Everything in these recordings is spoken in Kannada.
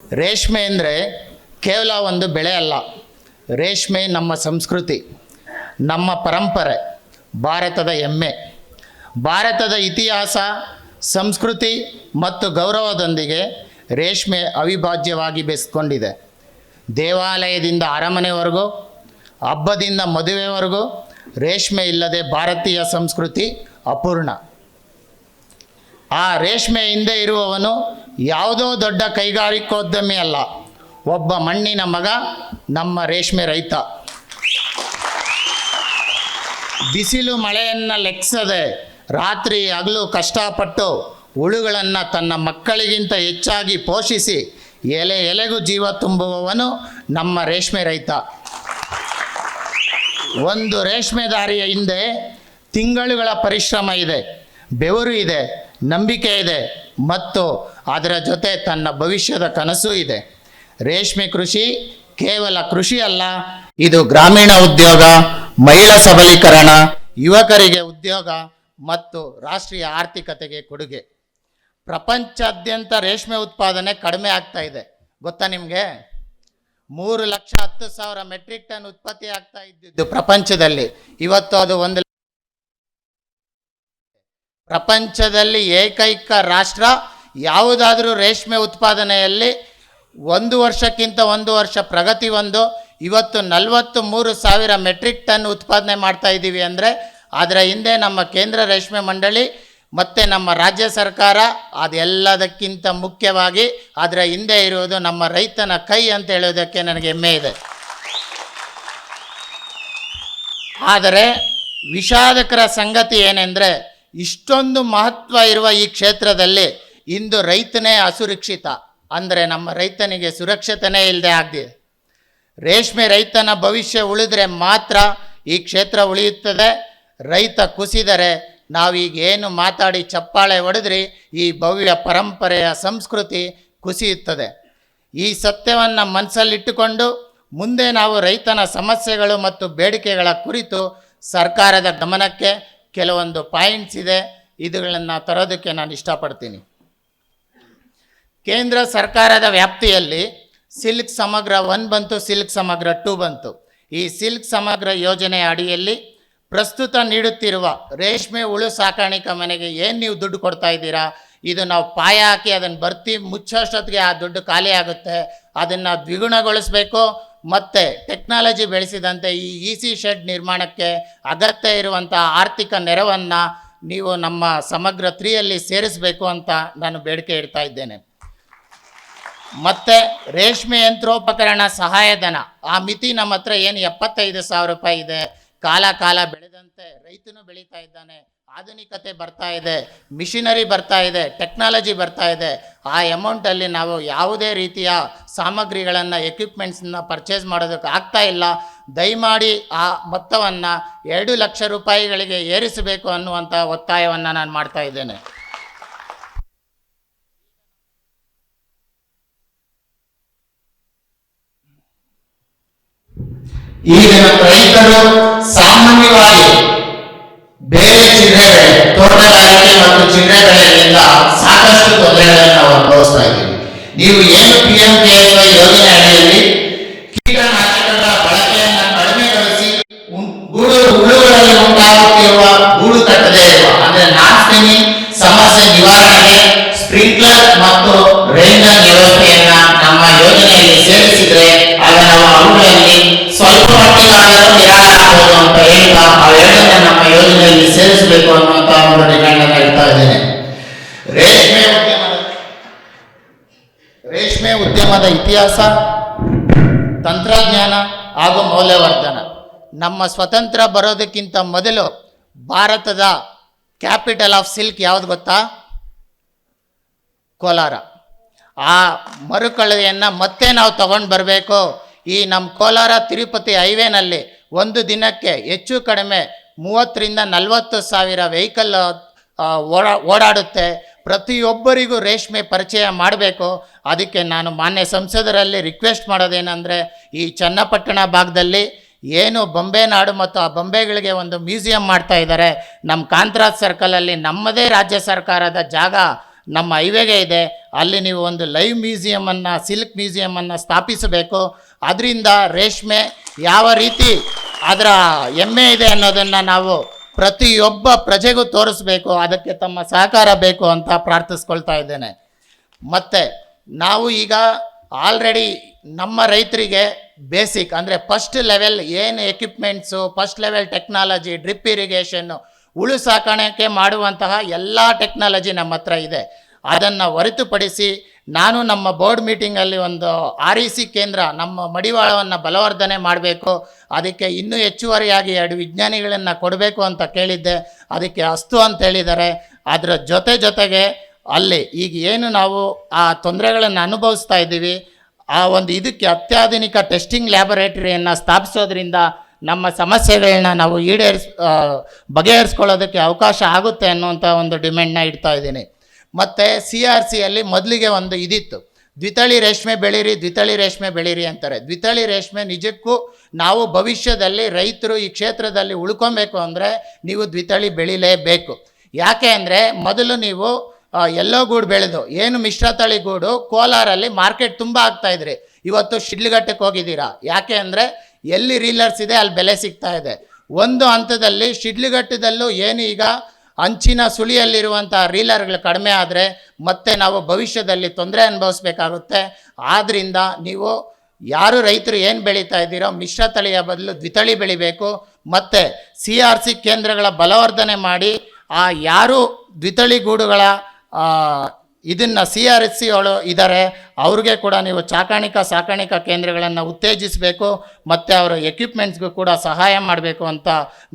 ರೇಷ್ಮೆ ಅಂದರೆ ಕೇವಲ ಒಂದು ಬೆಳೆ ಅಲ್ಲ. ರೇಷ್ಮೆ ನಮ್ಮ ಸಂಸ್ಕೃತಿ, ನಮ್ಮ ಪರಂಪರೆ, ಭಾರತದ ಹೆಮ್ಮೆ. ಭಾರತದ ಇತಿಹಾಸ, ಸಂಸ್ಕೃತಿ ಮತ್ತು ಗೌರವದೊಂದಿಗೆ ರೇಷ್ಮೆ ಅವಿಭಾಜ್ಯವಾಗಿ ಬೆಸೆದುಕೊಂಡಿದೆ. ದೇವಾಲಯದಿಂದ ಅರಮನೆವರೆಗೂ, ಹಬ್ಬದಿಂದ ಮದುವೆವರೆಗೂ ರೇಷ್ಮೆ ಇಲ್ಲದೆ ಭಾರತೀಯ ಸಂಸ್ಕೃತಿ ಅಪೂರ್ಣ. ಆ ರೇಷ್ಮೆ ಹಿಂದೆ ಇರುವವನು ಯಾವುದೋ ದೊಡ್ಡ ಕೈಗಾರಿಕೋದ್ಯಮಿ ಅಲ್ಲ, ಒಬ್ಬ ಮಣ್ಣಿನ ಮಗ, ನಮ್ಮ ರೇಷ್ಮೆ ರೈತ. ಬಿಸಿಲು ಮಳೆಯನ್ನು ಲೆಕ್ಕಿಸದೆ ರಾತ್ರಿ ಹಗಲು ಕಷ್ಟಪಟ್ಟು ಹುಳುಗಳನ್ನು ತನ್ನ ಮಕ್ಕಳಿಗಿಂತ ಹೆಚ್ಚಾಗಿ ಪೋಷಿಸಿ ಎಲೆ ಎಲೆಗೂ ಜೀವ ತುಂಬುವವನು ನಮ್ಮ ರೇಷ್ಮೆ ರೈತ. ಒಂದು ರೇಷ್ಮೆ ದಾರಿಯ ಹಿಂದೆ ತಿಂಗಳುಗಳ ಪರಿಶ್ರಮ ಇದೆ, ಬೆವರು ಇದೆ, ನಂಬಿಕೆ ಇದೆ ಮತ್ತು ಅದರ ಜೊತೆ ತನ್ನ ಭವಿಷ್ಯದ ಕನಸು ಇದೆ. ರೇಷ್ಮೆ ಕೃಷಿ ಕೇವಲ ಕೃಷಿ ಅಲ್ಲ, ಇದು ಗ್ರಾಮೀಣ ಉದ್ಯೋಗ, ಮಹಿಳಾ ಸಬಲೀಕರಣ, ಯುವಕರಿಗೆ ಉದ್ಯೋಗ ಮತ್ತು ರಾಷ್ಟ್ರೀಯ ಆರ್ಥಿಕತೆಗೆ ಕೊಡುಗೆ. ಪ್ರಪಂಚಾದ್ಯಂತ ರೇಷ್ಮೆ ಉತ್ಪಾದನೆ ಕಡಿಮೆ ಆಗ್ತಾ ಇದೆ, ಗೊತ್ತಾ ನಿಮಗೆ? 3,10,000 ಮೆಟ್ರಿಕ್ ಟನ್ ಉತ್ಪತ್ತಿ ಆಗ್ತಾ ಇದ್ದಿದ್ದು ಪ್ರಪಂಚದಲ್ಲಿ, ಇವತ್ತು ಅದು 1 ಪ್ರಪಂಚದಲ್ಲಿ ಏಕೈಕ ರಾಷ್ಟ್ರ ಯಾವುದಾದ್ರೂ ರೇಷ್ಮೆ ಉತ್ಪಾದನೆಯಲ್ಲಿ 1 ವರ್ಷಕ್ಕಿಂತ 1 ವರ್ಷ ಪ್ರಗತಿ ಹೊಂದು ಇವತ್ತು 43,000 ಮೆಟ್ರಿಕ್ ಟನ್ ಉತ್ಪಾದನೆ ಮಾಡ್ತಾ ಇದ್ದೀವಿ ಅಂದರೆ ಅದರ ಹಿಂದೆ ನಮ್ಮ ಕೇಂದ್ರ ರೇಷ್ಮೆ ಮಂಡಳಿ ಮತ್ತು ನಮ್ಮ ರಾಜ್ಯ ಸರ್ಕಾರ, ಅದೆಲ್ಲದಕ್ಕಿಂತ ಮುಖ್ಯವಾಗಿ ಅದರ ಹಿಂದೆ ಇರುವುದು ನಮ್ಮ ರೈತನ ಕೈ ಅಂತ ಹೇಳೋದಕ್ಕೆ ನನಗೆ ಹೆಮ್ಮೆ ಇದೆ. ಆದರೆ ವಿಷಾದಕರ ಸಂಗತಿ ಏನೆಂದರೆ, ಇಷ್ಟೊಂದು ಮಹತ್ವ ಇರುವ ಈ ಕ್ಷೇತ್ರದಲ್ಲಿ ಇಂದು ರೈತನೇ ಅಸುರಕ್ಷಿತ, ಅಂದರೆ ನಮ್ಮ ರೈತನಿಗೆ ಸುರಕ್ಷತೆಯೇ ಇಲ್ಲದೆ ಆಗಿದೆ. ರೇಷ್ಮೆ ರೈತನ ಭವಿಷ್ಯ ಉಳಿದ್ರೆ ಮಾತ್ರ ಈ ಕ್ಷೇತ್ರ ಉಳಿಯುತ್ತದೆ. ರೈತ ಕುಸಿದರೆ ನಾವೀಗ ಏನು ಮಾತಾಡಿ ಚಪ್ಪಾಳೆ ಹೊಡೆದ್ರಿ ಈ ಭವ್ಯ ಪರಂಪರೆಯ ಸಂಸ್ಕೃತಿ ಕುಸಿಯುತ್ತದೆ. ಈ ಸತ್ಯವನ್ನು ಮನಸ್ಸಲ್ಲಿಟ್ಟುಕೊಂಡು ಮುಂದೆ ನಾವು ರೈತನ ಸಮಸ್ಯೆಗಳು ಮತ್ತು ಬೇಡಿಕೆಗಳ ಕುರಿತು ಸರ್ಕಾರದ ಗಮನಕ್ಕೆ ಕೆಲವೊಂದು ಪಾಯಿಂಟ್ಸ್ ಇದೆ, ಇವುಗಳನ್ನು ತರೋದಕ್ಕೆ ನಾನು ಇಷ್ಟಪಡ್ತೀನಿ. ಕೇಂದ್ರ ಸರ್ಕಾರದ ವ್ಯಾಪ್ತಿಯಲ್ಲಿ ಸಿಲ್ಕ್ ಸಮಗ್ರ 1 ಬಂತು, ಸಿಲ್ಕ್ ಸಮಗ್ರ 2 ಬಂತು. ಈ ಸಿಲ್ಕ್ ಸಮಗ್ರ ಯೋಜನೆ ಅಡಿಯಲ್ಲಿ ಪ್ರಸ್ತುತ ನೀಡುತ್ತಿರುವ ರೇಷ್ಮೆ ಹುಳು ಸಾಕಾಣಿಕಾ ಮನೆಗೆ ಏನು ನೀವು ದುಡ್ಡು ಕೊಡ್ತಾ ಇದ್ದೀರಾ, ಇದು ನಾವು ಪಾಯ ಹಾಕಿ ಅದನ್ನು ಬರ್ತಿ ಮುಚ್ಚೋಷ್ಟೊತ್ತಿಗೆ ಆ ದುಡ್ಡು ಖಾಲಿ ಆಗುತ್ತೆ. ಅದನ್ನು ದ್ವಿಗುಣಗೊಳಿಸಬೇಕು ಮತ್ತು ಟೆಕ್ನಾಲಜಿ ಬೆಳೆಸಿದಂತೆ ಈ EC ಶೆಡ್ ನಿರ್ಮಾಣಕ್ಕೆ ಅಗತ್ಯ ಇರುವಂಥ ಆರ್ಥಿಕ ನೆರವನ್ನು ನೀವು ನಮ್ಮ ಸಮಗ್ರ 3ಯಲ್ಲಿ ಸೇರಿಸಬೇಕು ಅಂತ ನಾನು ಬೇಡಿಕೆ ಇಡ್ತಾ ಇದ್ದೇನೆ. ಮತ್ತು ರೇಷ್ಮೆ ಯಂತ್ರೋಪಕರಣ ಸಹಾಯಧನ ಆ ಮಿತಿ ನಮ್ಮ ಹತ್ರ ಏನು 75,000 ರೂಪಾಯಿ ಇದೆ. ಕಾಲ ಬೆಳೆದಂತೆ ರೈತನು ಬೆಳೀತಾ ಇದ್ದಾನೆ, ಆಧುನಿಕತೆ ಬರ್ತಾ ಇದೆ, ಮಿಷಿನರಿ ಬರ್ತಾ ಇದೆ, ಟೆಕ್ನಾಲಜಿ ಬರ್ತಾ ಇದೆ. ಆ ಅಮೌಂಟಲ್ಲಿ ನಾವು ಯಾವುದೇ ರೀತಿಯ ಸಾಮಗ್ರಿಗಳನ್ನು, ಎಕ್ವಿಪ್ಮೆಂಟ್ಸನ್ನ ಪರ್ಚೇಸ್ ಮಾಡೋದಕ್ಕೆ ಆಗ್ತಾ ಇಲ್ಲ. ದಯಮಾಡಿ ಆ ಮೊತ್ತವನ್ನು 2 ಲಕ್ಷ ರೂಪಾಯಿಗಳಿಗೆ ಏರಿಸಬೇಕು ಅನ್ನುವಂಥ ಒತ್ತಾಯವನ್ನು ನಾನು ಮಾಡ್ತಾ ಇದ್ದೇನೆ. ಈಗ ನಮ್ಮ ರೈತರು ಸಾಮಾನ್ಯವಾಗಿ ಬೇರೆ ಚಿಲ್ಲರೆ ತೋಟಗಾರಿಕೆ ಮತ್ತು ಚಿಲ್ಲರೆ ಬೆಳೆಗಳಿಂದ ಸಾಕಷ್ಟು ತೊಂದರೆಗಳನ್ನು ನಾವು ಅನುಭವಿಸ್ತಾ ಇದ್ದೀವಿ. ನೀವು ಏನು PMKSY ಯೋಜನೆ ಅಡಿಯಲ್ಲಿ ಕೀಟನಾಶಕಗಳ ಬಳಕೆಯನ್ನು ಕಡಿಮೆಗೊಳಿಸಿ ಹುಳುಗಳಲ್ಲಿ ಉಂಟಾಗುತ್ತಿರುವ ಗೂಡು ಕಟ್ಟದೇ ಇರುವ ಅಂದರೆ ನಾನ್ ಸ್ಪಿನ್ನಿಂಗ್ ಸಮಸ್ಯೆ ನಿವಾರಣೆಗೆ ಸ್ಪ್ರಿಂಕ್ಲರ್ ಮತ್ತು ರೈನ್ ವ್ಯವಸ್ಥೆಯನ್ನ ನಮ್ಮ ಯೋಜನೆಯಲ್ಲಿ ಸೇರಿಸಿದ್ರೆ ಆಗ ನಾವು ಅವುಗಳಲ್ಲಿ ಸ್ವಲ್ಪ ಮಟ್ಟಿಗಾದರೂ ನಿರಾಳ ಆಗಬಹುದು ಅಂತ ಹೇಳ್ತಾ ಅವೆರಡನ್ನ ನಮ್ಮ ಯೋಜನೆಯಲ್ಲಿ ಸೇರಿಸಬೇಕು ಅನ್ನುವಂಥ ಒಂದು ಡಿಮ್ಯಾಂಡ್ ಅನ್ನು ಇಡ್ತಾ ಇದ್ದೇನೆ. ರೇಷ್ಮೆ ಉದ್ಯಮದ ಇತಿಹಾಸ, ತಂತ್ರಜ್ಞಾನ ಹಾಗೂ ಮೌಲ್ಯವರ್ಧನ. ನಮ್ಮ ಸ್ವತಂತ್ರ ಬರೋದಕ್ಕಿಂತ ಮೊದಲು ಭಾರತದ ಕ್ಯಾಪಿಟಲ್ ಆಫ್ ಸಿಲ್ಕ್ ಯಾವುದು ಗೊತ್ತಾ? ಕೋಲಾರ. ಆ ಮರುಕಳೆಯನ್ನು ಮತ್ತೆ ನಾವು ತಗೊಂಡು ಬರಬೇಕು. ಈ ನಮ್ಮ ಕೋಲಾರ ತಿರುಪತಿ ಹೈವೇನಲ್ಲಿ ಒಂದು ದಿನಕ್ಕೆ ಹೆಚ್ಚು ಕಡಿಮೆ 30,000 ರಿಂದ 40,000 ವೆಹಿಕಲ್ ಓಡಾಡುತ್ತೆ. ಪ್ರತಿಯೊಬ್ಬರಿಗೂ ರೇಷ್ಮೆ ಪರಿಚಯ ಮಾಡಬೇಕು. ಅದಕ್ಕೆ ನಾನು ಮಾನ್ಯ ಸಂಸದರಲ್ಲಿ ರಿಕ್ವೆಸ್ಟ್ ಮಾಡೋದೇನೆಂದರೆ, ಈ ಚನ್ನಪಟ್ಟಣ ಭಾಗದಲ್ಲಿ ಏನು ಬೊಂಬೆ ನಾಡು ಮತ್ತು ಆ ಬೊಂಬೆಗಳಿಗೆ ಒಂದು ಮ್ಯೂಸಿಯಂ ಮಾಡ್ತಾ ಇದ್ದಾರೆ. ನಮ್ಮ ಕಾಂತರಾಜ್ ಸರ್ಕಲಲ್ಲಿ ನಮ್ಮದೇ ರಾಜ್ಯ ಸರ್ಕಾರದ ಜಾಗ ನಮ್ಮ ಹೈವೇಗೆ ಇದೆ, ಅಲ್ಲಿ ನೀವು ಒಂದು ಲೈವ್ ಮ್ಯೂಸಿಯಮನ್ನು, ಸಿಲ್ಕ್ ಮ್ಯೂಸಿಯಮನ್ನು ಸ್ಥಾಪಿಸಬೇಕು. ಅದರಿಂದ ರೇಷ್ಮೆ ಯಾವ ರೀತಿ ಅದರ ಹೆಮ್ಮೆ ಇದೆ ಅನ್ನೋದನ್ನು ನಾವು ಪ್ರತಿಯೊಬ್ಬ ಪ್ರಜೆಗೂ ತೋರಿಸ್ಬೇಕು. ಅದಕ್ಕೆ ತಮ್ಮ ಸಹಕಾರ ಬೇಕು ಅಂತ ಪ್ರಾರ್ಥಿಸ್ಕೊಳ್ತಾ ಇದ್ದೇನೆ. ಮತ್ತು ನಾವು ಈಗ ಆಲ್ರೆಡಿ ನಮ್ಮ ರೈತರಿಗೆ ಬೇಸಿಕ್ ಅಂದರೆ ಫಸ್ಟ್ ಲೆವೆಲ್ ಏನು equipments, first level technology, drip irrigation, ಉಳು ಸಾಕಾಣಿಕೆ ಮಾಡುವಂತಹ ಎಲ್ಲ ಟೆಕ್ನಾಲಜಿ ನಮ್ಮ ಹತ್ರ ಇದೆ. ಅದನ್ನು ಹೊರತುಪಡಿಸಿ ನಾನು ನಮ್ಮ ಬೋರ್ಡ್ ಮೀಟಿಂಗಲ್ಲಿ ಒಂದು REC ಕೇಂದ್ರ ನಮ್ಮ ಮಡಿವಾಳವನ್ನು ಬಲವರ್ಧನೆ ಮಾಡಬೇಕು, ಅದಕ್ಕೆ ಇನ್ನೂ ಹೆಚ್ಚುವರಿಯಾಗಿ 2 ವಿಜ್ಞಾನಿಗಳನ್ನು ಕೊಡಬೇಕು ಅಂತ ಕೇಳಿದ್ದೆ. ಅದಕ್ಕೆ ಅಸ್ತು ಅಂತ ಹೇಳಿದ್ದಾರೆ. ಅದರ ಜೊತೆಗೆ ಅಲ್ಲಿ ಈಗ ಏನು ನಾವು ಆ ತೊಂದರೆಗಳನ್ನು ಅನುಭವಿಸ್ತಾ ಇದ್ದೀವಿ, ಆ ಒಂದು ಇದಕ್ಕೆ ಅತ್ಯಾಧುನಿಕ ಟೆಸ್ಟಿಂಗ್ ಲ್ಯಾಬೊರೇಟರಿಯನ್ನು ಸ್ಥಾಪಿಸೋದ್ರಿಂದ ನಮ್ಮ ಸಮಸ್ಯೆಗಳನ್ನ ನಾವು ಬಗೆಹರಿಸ್ಕೊಳ್ಳೋದಕ್ಕೆ ಅವಕಾಶ ಆಗುತ್ತೆ ಅನ್ನುವಂಥ ಒಂದು ಡಿಮ್ಯಾಂಡ್ನ ಇಡ್ತಾ ಇದ್ದೀನಿ. ಮತ್ತು CRCಯಲ್ಲಿ ಮೊದಲಿಗೆ ಒಂದು ಇದಿತ್ತು, ದ್ವಿತಳಿ ರೇಷ್ಮೆ ಬೆಳೀರಿ ಅಂತಾರೆ. ದ್ವಿತಳಿ ರೇಷ್ಮೆ ನಿಜಕ್ಕೂ ನಾವು ಭವಿಷ್ಯದಲ್ಲಿ ರೈತರು ಈ ಕ್ಷೇತ್ರದಲ್ಲಿ ಉಳ್ಕೊಬೇಕು ಅಂದರೆ ನೀವು ದ್ವಿತಳಿ ಬೆಳಿಲೇಬೇಕು. ಯಾಕೆ ಅಂದರೆ ಮೊದಲು ನೀವು ಎಲ್ಲೋ ಗೂಡು ಬೆಳೆದು ಏನು ಮಿಶ್ರತಳಿ ಗೂಡು ಕೋಲಾರಲ್ಲಿ ಮಾರ್ಕೆಟ್ ತುಂಬ ಆಗ್ತಾಯಿದ್ರಿ, ಇವತ್ತು ಶಿಡ್ಲಘಟ್ಟಕ್ಕೆ ಹೋಗಿದ್ದೀರಾ. ಯಾಕೆ ಅಂದರೆ ಎಲ್ಲಿ ರೀಲರ್ಸ್ ಇದೆ ಅಲ್ಲಿ ಬೆಲೆ ಸಿಗ್ತಾ ಇದೆ. ಒಂದು ಹಂತದಲ್ಲಿ ಶಿಡ್ಲಘಟ್ಟದಲ್ಲೂ ಏನು ಈಗ ಅಂಚಿನ ಸುಳಿಯಲ್ಲಿರುವಂಥ ರೀಲರ್ಗಳು ಕಡಿಮೆ ಆದರೆ ಮತ್ತೆ ನಾವು ಭವಿಷ್ಯದಲ್ಲಿ ತೊಂದರೆ ಅನುಭವಿಸ್ಬೇಕಾಗುತ್ತೆ. ಆದ್ದರಿಂದ ನೀವು ಯಾರು ರೈತರು ಏನು ಬೆಳೀತಾ ಇದ್ದೀರೋ ಮಿಶ್ರತಳಿಯ ಬದಲು ದ್ವಿತಳಿ ಬೆಳಿಬೇಕು. ಮತ್ತು CRC ಕೇಂದ್ರಗಳ ಬಲವರ್ಧನೆ ಮಾಡಿ ಆ ಯಾರು ದ್ವಿತಳಿ ಗೂಡುಗಳ ಇದನ್ನು CRC ಇದ್ದಾರೆ ಅವ್ರಿಗೆ ಕೂಡ ನೀವು ಸಾಕಾಣಿಕಾ ಕೇಂದ್ರಗಳನ್ನು ಉತ್ತೇಜಿಸಬೇಕು ಮತ್ತು ಅವರ ಎಕ್ವಿಪ್ಮೆಂಟ್ಸ್ಗೂ ಕೂಡ ಸಹಾಯ ಮಾಡಬೇಕು ಅಂತ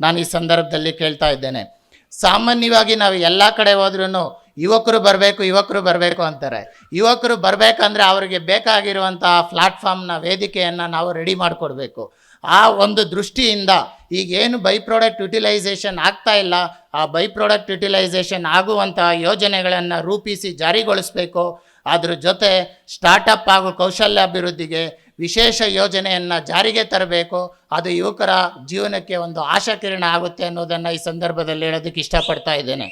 ನಾನು ಈ ಸಂದರ್ಭದಲ್ಲಿ ಕೇಳ್ತಾ ಇದ್ದೇನೆ. ಸಾಮಾನ್ಯವಾಗಿ ನಾವು ಎಲ್ಲ ಕಡೆ ಹೋದ್ರೂ ಯುವಕರು ಬರಬೇಕು ಅಂತಾರೆ. ಯುವಕರು ಬರಬೇಕಂದ್ರೆ ಅವರಿಗೆ ಬೇಕಾಗಿರುವಂಥ ಪ್ಲಾಟ್ಫಾರ್ಮ್ನ ವೇದಿಕೆಯನ್ನು ನಾವು ರೆಡಿ ಮಾಡಿಕೊಡ್ಬೇಕು. ಆ ಒಂದು ದೃಷ್ಟಿಯಿಂದ ಈಗೇನು ಬೈ ಪ್ರಾಡಕ್ಟ್ ಯುಟಿಲೈಸೇಷನ್ ಆಗ್ತಾ ಇಲ್ಲ, ಆ ಬೈ ಪ್ರಾಡಕ್ಟ್ ಯುಟಿಲೈಸೇಷನ್ ಆಗುವಂಥ ಯೋಜನೆಗಳನ್ನು ರೂಪಿಸಿ ಜಾರಿಗೊಳಿಸಬೇಕು. ಅದ್ರ ಜೊತೆ ಸ್ಟಾರ್ಟಪ್ ಹಾಗೂ ಕೌಶಲ್ಯಾಭಿವೃದ್ಧಿಗೆ ವಿಶೇಷ ಯೋಜನೆಯನ್ನು ಜಾರಿಗೆ ತರಬೇಕು. ಅದು ಯುವಕರ ಜೀವನಕ್ಕೆ ಒಂದು ಆಶಾಕಿರಣ ಆಗುತ್ತೆ ಅನ್ನೋದನ್ನು ಈ ಸಂದರ್ಭದಲ್ಲಿ ಹೇಳೋದಕ್ಕೆ ಇಷ್ಟಪಡ್ತಾ ಇದ್ದೇನೆ.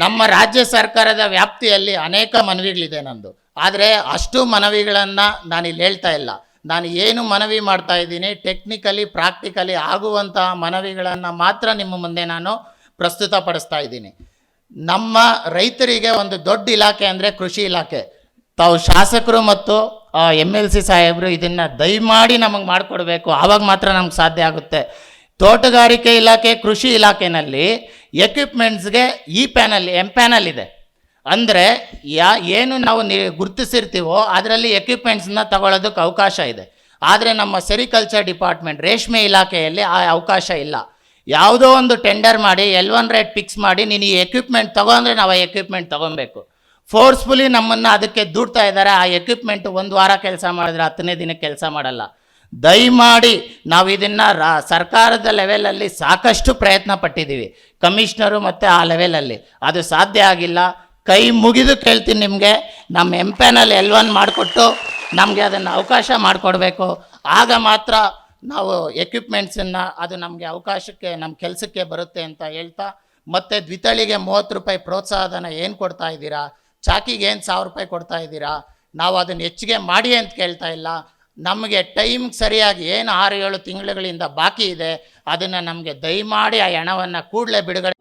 ನಮ್ಮ ರಾಜ್ಯ ಸರ್ಕಾರದ ವ್ಯಾಪ್ತಿಯಲ್ಲಿ ಅನೇಕ ಮನವಿಗಳಿದೆ ನಂದು, ಆದರೆ ಅಷ್ಟು ಮನವಿಗಳನ್ನು ನಾನಿಲ್ಲಿ ಹೇಳ್ತಾ ಇಲ್ಲ. ನಾನು ಏನು ಮನವಿ ಮಾಡ್ತಾ ಇದ್ದೀನಿ, ಟೆಕ್ನಿಕಲಿ ಪ್ರಾಕ್ಟಿಕಲಿ ಆಗುವಂತಹ ಮನವಿಗಳನ್ನು ಮಾತ್ರ ನಿಮ್ಮ ಮುಂದೆ ನಾನು ಪ್ರಸ್ತುತಪಡಿಸ್ತಾ ಇದ್ದೀನಿ. ನಮ್ಮ ರೈತರಿಗೆ ಒಂದು ದೊಡ್ಡ ಇಲಾಖೆ ಅಂದರೆ ಕೃಷಿ ಇಲಾಖೆ. ತಾವು ಶಾಸಕರು ಮತ್ತು MLC ಸಾಹೇಬರು ಇದನ್ನು ದಯಮಾಡಿ ನಮಗೆ ಮಾಡಿಕೊಡ್ಬೇಕು, ಆವಾಗ ಮಾತ್ರ ನಮ್ಗೆ ಸಾಧ್ಯ ಆಗುತ್ತೆ. ತೋಟಗಾರಿಕೆ ಇಲಾಖೆ, ಕೃಷಿ ಇಲಾಖೆಯಲ್ಲಿ ಎಕ್ವಿಪ್ಮೆಂಟ್ಸ್ಗೆ ಎಂ ಪ್ಯಾನಲ್ ಇದೆ. ಅಂದರೆ ಏನು ನಾವು ಗುರುತಿಸಿರ್ತೀವೋ ಅದರಲ್ಲಿ ಎಕ್ವಿಪ್ಮೆಂಟ್ಸನ್ನ ತಗೊಳ್ಳೋದಕ್ಕೆ ಅವಕಾಶ ಇದೆ. ಆದರೆ ನಮ್ಮ ಸೆರಿಕಲ್ಚರ್ ಡಿಪಾರ್ಟ್ಮೆಂಟ್, ರೇಷ್ಮೆ ಇಲಾಖೆಯಲ್ಲಿ ಆ ಅವಕಾಶ ಇಲ್ಲ. ಯಾವುದೋ ಒಂದು ಟೆಂಡರ್ ಮಾಡಿ L1 ರೇಟ್ ಫಿಕ್ಸ್ ಮಾಡಿ ನೀನು ಈ ಎಕ್ವಿಪ್ಮೆಂಟ್ ತಗೊಂಡ್ರೆ ನಾವು ಆ ಎಕ್ವಿಪ್ಮೆಂಟ್ ತೊಗೊಬೇಕು. ಫೋರ್ಸ್ಫುಲಿ ನಮ್ಮನ್ನು ಅದಕ್ಕೆ ದುಡ್ತಾ ಇದ್ದಾರೆ. ಆ ಎಕ್ವಿಪ್ಮೆಂಟ್ 1 ವಾರ ಕೆಲಸ ಮಾಡಿದ್ರೆ 10ನೇ ದಿನಕ್ಕೆ ಕೆಲಸ ಮಾಡಲ್ಲ. ದಯಮಾಡಿ ನಾವು ಇದನ್ನು ಸರ್ಕಾರದ ಲೆವೆಲಲ್ಲಿ ಸಾಕಷ್ಟು ಪ್ರಯತ್ನ ಪಟ್ಟಿದ್ದೀವಿ, ಕಮಿಷನರು ಮತ್ತು ಆ ಲೆವೆಲಲ್ಲಿ ಅದು ಸಾಧ್ಯ ಆಗಿಲ್ಲ. ಕೈ ಮುಗಿದು ಕೇಳ್ತೀನಿ ನಿಮಗೆ, ನಮ್ಮ ಎಂ ಪ್ಯಾನಲ್ L1 ಮಾಡಿಕೊಟ್ಟು ನಮಗೆ ಅದನ್ನು ಅವಕಾಶ ಮಾಡಿಕೊಡ್ಬೇಕು. ಆಗ ಮಾತ್ರ ನಾವು ಎಕ್ವಿಪ್ಮೆಂಟ್ಸನ್ನು ಅದು ನಮಗೆ ಅವಕಾಶಕ್ಕೆ ನಮ್ಮ ಕೆಲಸಕ್ಕೆ ಬರುತ್ತೆ ಅಂತ ಹೇಳ್ತಾ, ಮತ್ತು ದ್ವಿತಳಿಗೆ 30 ರೂಪಾಯಿ ಪ್ರೋತ್ಸಾಹಧನ ಏನು ಕೊಡ್ತಾ ಇದ್ದೀರಾ, ಚಾಕಿಗೆ ಏನು 1000 ರೂಪಾಯಿ ಕೊಡ್ತಾ ಇದ್ದೀರಾ, ನಾವು ಅದನ್ನು ಹೆಚ್ಚಿಗೆ ಮಾಡಿ ಅಂತ ಕೇಳ್ತಾ ಇಲ್ಲ. ನಮಗೆ ಟೈಮ್ ಸರಿಯಾಗಿ ಏನು 6-7 ತಿಂಗಳುಗಳಿಂದ ಬಾಕಿ ಇದೆ ಅದನ್ನು ನಮಗೆ ದಯಮಾಡಿ ಆ ಹಣವನ್ನು ಕೂಡಲೇ ಬಿಡುಗಡೆ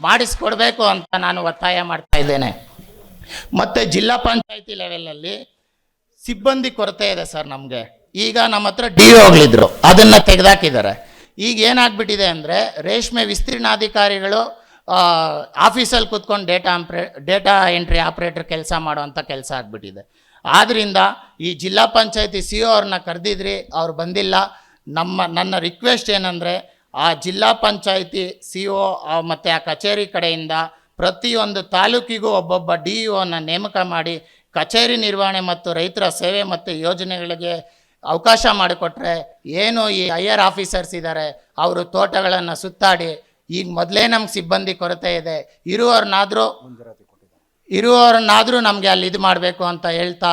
ಮಾಡಿಸ್ಕೊಡ್ಬೇಕು ಅಂತ ನಾನು ಒತ್ತಾಯ ಮಾಡ್ತಾ ಇದ್ದೇನೆ. ಮತ್ತು ಜಿಲ್ಲಾ ಪಂಚಾಯತಿ ಲೆವೆಲಲ್ಲಿ ಸಿಬ್ಬಂದಿ ಕೊರತೆ ಇದೆ ಸರ್ ನಮಗೆ. ಈಗ ನಮ್ಮ ಹತ್ರ DOಗಳಿದ್ರು, ಅದನ್ನು ತೆಗೆದಾಕಿದ್ದಾರೆ. ಈಗ ಏನಾಗ್ಬಿಟ್ಟಿದೆ ಅಂದರೆ ರೇಷ್ಮೆ ವಿಸ್ತೀರ್ಣಾಧಿಕಾರಿಗಳು ಆಫೀಸಲ್ಲಿ ಕೂತ್ಕೊಂಡು ಡೇಟಾ ಎಂಟ್ರಿ ಆಪ್ರೇಟರ್ ಕೆಲಸ ಮಾಡುವಂಥ ಕೆಲಸ ಆಗಿಬಿಟ್ಟಿದೆ. ಆದ್ದರಿಂದ ಈ ಜಿಲ್ಲಾ ಪಂಚಾಯತಿ CO ಅವ್ರನ್ನ ಕರೆದಿದ್ರಿ, ಅವ್ರು ಬಂದಿಲ್ಲ. ನನ್ನ ರಿಕ್ವೆಸ್ಟ್ ಏನಂದರೆ ಆ ಜಿಲ್ಲಾ ಪಂಚಾಯತಿ CO ಮತ್ತು ಆ ಕಚೇರಿ ಕಡೆಯಿಂದ ಪ್ರತಿಯೊಂದು ತಾಲೂಕಿಗೂ ಒಬ್ಬೊಬ್ಬ DEOನ ನೇಮಕ ಮಾಡಿ ಕಚೇರಿ ನಿರ್ವಹಣೆ ಮತ್ತು ರೈತರ ಸೇವೆ ಮತ್ತು ಯೋಜನೆಗಳಿಗೆ ಅವಕಾಶ ಮಾಡಿಕೊಟ್ರೆ, ಏನು ಈ IR ಆಫೀಸರ್ಸ್ ಇದ್ದಾರೆ ಅವರು ತೋಟಗಳನ್ನು ಸುತ್ತಾಡಿ, ಈಗ ಮೊದಲೇ ನಮ್ಗೆ ಸಿಬ್ಬಂದಿ ಕೊರತೆ ಇದೆ, ಇರುವವರನ್ನಾದರೂ ನಮಗೆ ಅಲ್ಲಿ ಇದು ಮಾಡಬೇಕು ಅಂತ ಹೇಳ್ತಾ,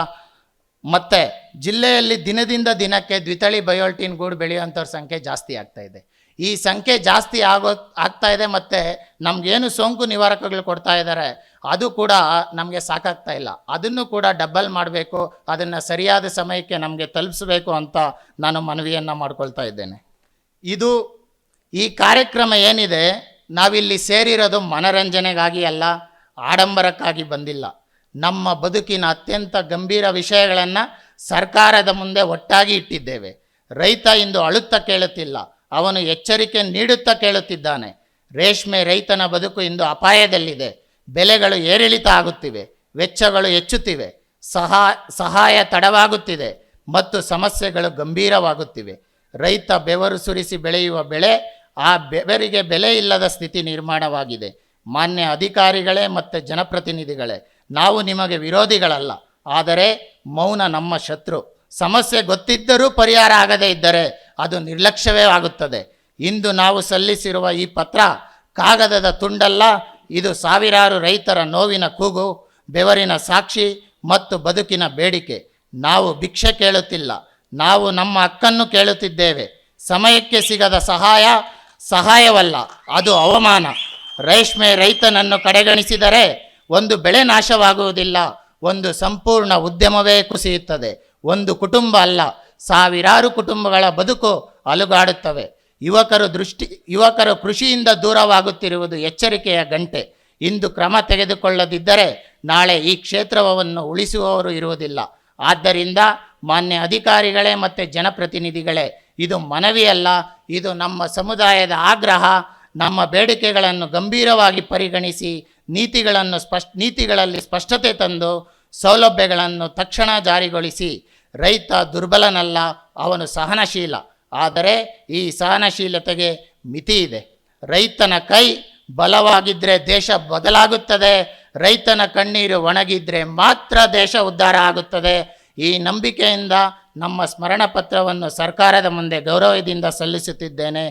ಮತ್ತು ಜಿಲ್ಲೆಯಲ್ಲಿ ದಿನದಿಂದ ದಿನಕ್ಕೆ ದ್ವಿತಳಿ ಬಯೋಲ್ಟಿನ್ ಗೂಡು ಬೆಳೆಯುವಂಥವ್ರ ಸಂಖ್ಯೆ ಜಾಸ್ತಿ ಆಗ್ತಾಯಿದೆ. ಈ ಸಂಖ್ಯೆ ಜಾಸ್ತಿ ಆಗ್ತಾ ಇದೆ, ಮತ್ತು ನಮಗೇನು ಸೋಂಕು ನಿವಾರಕಗಳು ಕೊಡ್ತಾ ಇದ್ದಾರೆ ಅದು ಕೂಡ ನಮಗೆ ಸಾಕಾಗ್ತಾ ಇಲ್ಲ. ಅದನ್ನು ಕೂಡ ಡಬಲ್ ಮಾಡಬೇಕು, ಅದನ್ನು ಸರಿಯಾದ ಸಮಯಕ್ಕೆ ನಮಗೆ ತಲುಪಿಸಬೇಕು ಅಂತ ನಾನು ಮನವಿಯನ್ನು ಮಾಡ್ಕೊಳ್ತಾ ಇದ್ದೇನೆ. ಇದು ಈ ಕಾರ್ಯಕ್ರಮ ಏನಿದೆ, ನಾವಿಲ್ಲಿ ಸೇರಿರೋದು ಮನರಂಜನೆಗಾಗಿ ಅಲ್ಲ, ಆಡಂಬರಕ್ಕಾಗಿ ಬಂದಿಲ್ಲ. ನಮ್ಮ ಬದುಕಿನ ಅತ್ಯಂತ ಗಂಭೀರ ವಿಷಯಗಳನ್ನು ಸರ್ಕಾರದ ಮುಂದೆ ಒಟ್ಟಾಗಿ ಇಟ್ಟಿದ್ದೇವೆ. ರೈತ ಇಂದು ಅಳುತ್ತಾ ಕೇಳುತ್ತಿಲ್ಲ, ಅವನು ಎಚ್ಚರಿಕೆ ನೀಡುತ್ತಾ ಕೇಳುತ್ತಿದ್ದಾನೆ. ರೇಷ್ಮೆ ರೈತನ ಬದುಕು ಇಂದು ಅಪಾಯದಲ್ಲಿದೆ. ಬೆಲೆಗಳು ಏರಿಳಿತ ಆಗುತ್ತಿವೆ, ವೆಚ್ಚಗಳು ಹೆಚ್ಚುತ್ತಿವೆ, ಸಹಾಯ ತಡವಾಗುತ್ತಿದೆ ಮತ್ತು ಸಮಸ್ಯೆಗಳು ಗಂಭೀರವಾಗುತ್ತಿವೆ. ರೈತ ಬೆವರು ಸುರಿಸಿ ಬೆಳೆಯುವ ಬೆಳೆ, ಆ ಬೆವರಿಗೆ ಬೆಲೆ ಇಲ್ಲದ ಸ್ಥಿತಿ ನಿರ್ಮಾಣವಾಗಿದೆ. ಮಾನ್ಯ ಅಧಿಕಾರಿಗಳೇ ಮತ್ತು ಜನಪ್ರತಿನಿಧಿಗಳೇ, ನಾವು ನಿಮಗೆ ವಿರೋಧಿಗಳಲ್ಲ, ಆದರೆ ಮೌನ ನಮ್ಮ ಶತ್ರು. ಸಮಸ್ಯೆ ಗೊತ್ತಿದ್ದರೂ ಪರಿಹಾರ ಆಗದೇ ಇದ್ದರೆ ಅದು ನಿರ್ಲಕ್ಷ್ಯವೇ ಆಗುತ್ತದೆ. ಇಂದು ನಾವು ಸಲ್ಲಿಸಿರುವ ಈ ಪತ್ರ ಕಾಗದದ ತುಂಡಲ್ಲ, ಇದು ಸಾವಿರಾರು ರೈತರ ನೋವಿನ ಕೂಗು, ಬೆವರಿನ ಸಾಕ್ಷಿ ಮತ್ತು ಬದುಕಿನ ಬೇಡಿಕೆ. ನಾವು ಭಿಕ್ಷೆ ಕೇಳುತ್ತಿಲ್ಲ, ನಾವು ನಮ್ಮ ಹಕ್ಕನ್ನು ಕೇಳುತ್ತಿದ್ದೇವೆ. ಸಮಯಕ್ಕೆ ಸಿಗದ ಸಹಾಯವಲ್ಲ, ಅದು ಅವಮಾನ. ರೇಷ್ಮೆ ರೈತನನ್ನು ಕಡೆಗಣಿಸಿದರೆ ಒಂದು ಬೆಳೆ ನಾಶವಾಗುವುದಿಲ್ಲ, ಒಂದು ಸಂಪೂರ್ಣ ಉದ್ಯಮವೇ ಕುಸಿಯುತ್ತದೆ. ಒಂದು ಕುಟುಂಬ ಅಲ್ಲ, ಸಾವಿರಾರು ಕುಟುಂಬಗಳ ಬದುಕು ಅಲುಗಾಡುತ್ತವೆ. ಯುವಕರು ಕೃಷಿಯಿಂದ ದೂರವಾಗುತ್ತಿರುವುದು ಎಚ್ಚರಿಕೆಯ ಗಂಟೆ. ಇಂದು ಕ್ರಮ ತೆಗೆದುಕೊಳ್ಳದಿದ್ದರೆ ನಾಳೆ ಈ ಕ್ಷೇತ್ರವನ್ನು ಉಳಿಸುವವರು ಇರುವುದಿಲ್ಲ. ಆದ್ದರಿಂದ ಮಾನ್ಯ ಅಧಿಕಾರಿಗಳೇ ಮತ್ತು ಜನಪ್ರತಿನಿಧಿಗಳೇ, ಇದು ಮನವಿಯಲ್ಲ, ಇದು ನಮ್ಮ ಸಮುದಾಯದ ಆಗ್ರಹ. ನಮ್ಮ ಬೇಡಿಕೆಗಳನ್ನು ಗಂಭೀರವಾಗಿ ಪರಿಗಣಿಸಿ ನೀತಿಗಳಲ್ಲಿ ಸ್ಪಷ್ಟತೆ ತಂದು ಸೌಲಭ್ಯಗಳನ್ನು ತಕ್ಷಣ ಜಾರಿಗೊಳಿಸಿ. ರೈತ ದುರ್ಬಲನಲ್ಲ, ಅವನು ಸಹನಶೀಲ. ಆದರೆ ಈ ಸಹನಶೀಲತೆಗೆ ಮಿತಿ ಇದೆ. ರೈತನ ಕೈ ಬಲವಾಗಿದ್ದರೆ ದೇಶ ಬದಲಾಗುತ್ತದೆ, ರೈತನ ಕಣ್ಣೀರು ಒಣಗಿದ್ರೆ ಮಾತ್ರ ದೇಶ ಉದ್ಧಾರ ಆಗುತ್ತದೆ. ಈ ನಂಬಿಕೆಯಿಂದ ನಮ್ಮ ಸ್ಮರಣ ಪತ್ರವನ್ನು ಸರ್ಕಾರದ ಮುಂದೆ ಗೌರವದಿಂದ ಸಲ್ಲಿಸುತ್ತಿದ್ದೇನೆ.